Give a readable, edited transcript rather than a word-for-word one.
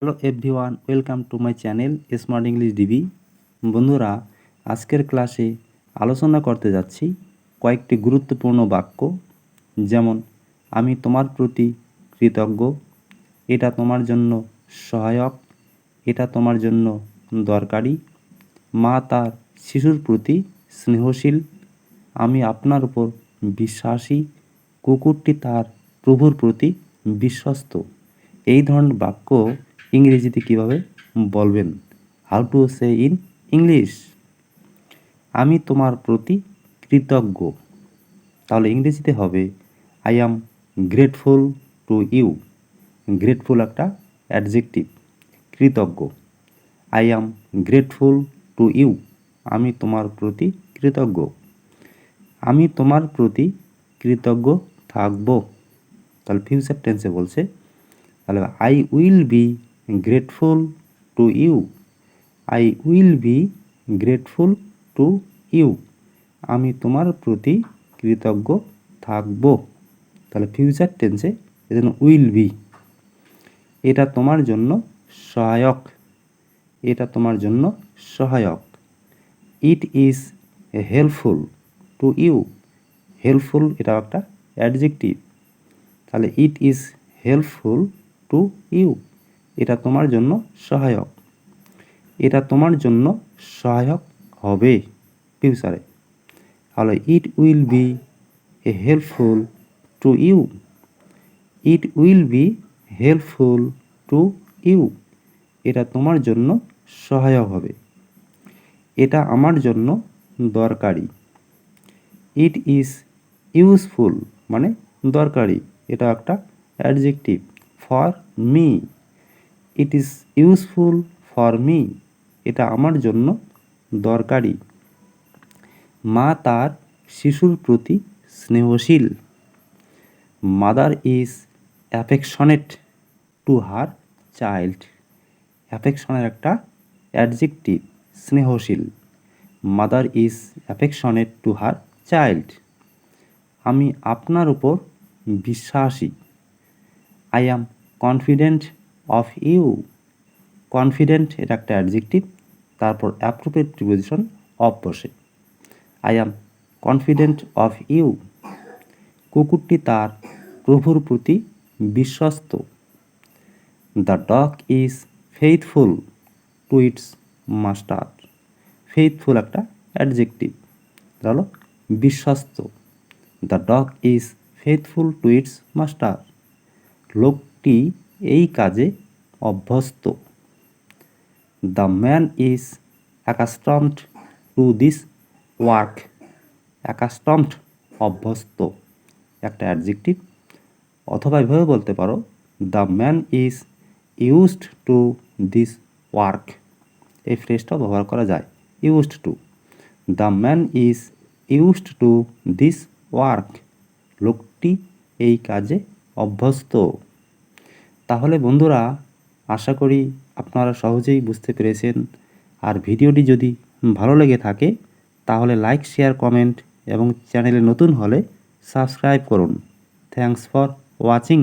Hello everyone, welcome to my channel smart English DB. বন্ধুরা, আজকের ক্লাসে আলোচনা করতে যাচ্ছি কয়েকটি গুরুত্বপূর্ণ বাক্য, যেমন আমি তোমার প্রতি কৃতজ্ঞ, এটা তোমার জন্য সহায়ক, এটা তোমার জন্য দরকারি, মা তার শিশুর প্রতি স্নেহশীল, আমি আপনার উপর বিশ্বাসী, কুকুরটি তার প্রভুর প্রতি বিশ্বস্ত। এই ধরনের বাক্য ইংরেজিতে কিভাবে বলবেন? How to say in English? আমি তোমার প্রতি কৃতজ্ঞ, তাহলে ইংরেজিতে হবে I am grateful to you. Grateful একটা অ্যাডজেক্টিভ, কৃতজ্ঞ। I am grateful to you, আমি তোমার প্রতি কৃতজ্ঞ। আমি তোমার প্রতি কৃতজ্ঞ থাকব, তাহলে ফিউচার টেন্সে বলছে। তাহলে I will be grateful to you. I will be grateful to you, আমি তোমার প্রতি কৃতজ্ঞ থাকব। তাহলে ফিউচার টেন্সে এজন্য উইল বি। এটা তোমার জন্য সহায়ক, এটা তোমার জন্য সহায়ক। It is helpful to you. Helpful এটা একটা অ্যাডজেক্টিভ, তাহলে it is helpful to you, এটা তোমার জন্য সহায়ক। এটা তোমার জন্য সহায়ক হবে ফিউচারে, তাহলে it will be helpful to you. It will be helpful to you, এটা তোমার জন্য সহায়ক হবে। এটা আমার জন্য দরকারি। ইট ইজ ইউজফুল মানে দরকারি, এটা একটা adjective. For me, it is useful for me, এটা আমার জন্য দরকারি। মা তার শিশুর প্রতি স্নেহশীল। Mother is affectionate to her child. অ্যাফেকশনের একটা অ্যাডজেক্টিভ, স্নেহশীল। Mother is affectionate to her child. আমি আপনার উপর বিশ্বাসী। I am confident of you. Confident এটা একটা অ্যাডজেক্টিভ, তারপর অ্যাপ্রোপ্রিয়েট প্রিপোজিশন অফ বসে। I am confident of you. কুকুরটি তার প্রভুর প্রতি বিশ্বস্ত। The dog is faithful to its master. Faithful একটা অ্যাডজেক্টিভ, হলো বিশ্বস্ত। The dog is faithful to its master. লোকটি এই কাজে অভ্যস্ত। The man is accustomed to this work. Accustomed অভ্যস্ত একটা অ্যাডজেক্টিভ, অথবা এভাবে বলতে পারো the man is used to this work. এই ফ্রেজটাও ব্যবহার করা যায়, used to. The man is used to this work, লোকটি এই কাজে অভ্যস্ত। তাহলে বন্ধুরা, আশা করি আপনারা সহজেই বুঝতে পেরেছেন। আর ভিডিওটি যদি ভালো লেগে থাকে তাহলে লাইক, শেয়ার, কমেন্ট এবং চ্যানেলে নতুন হলে সাবস্ক্রাইব করুন। Thanks for watching.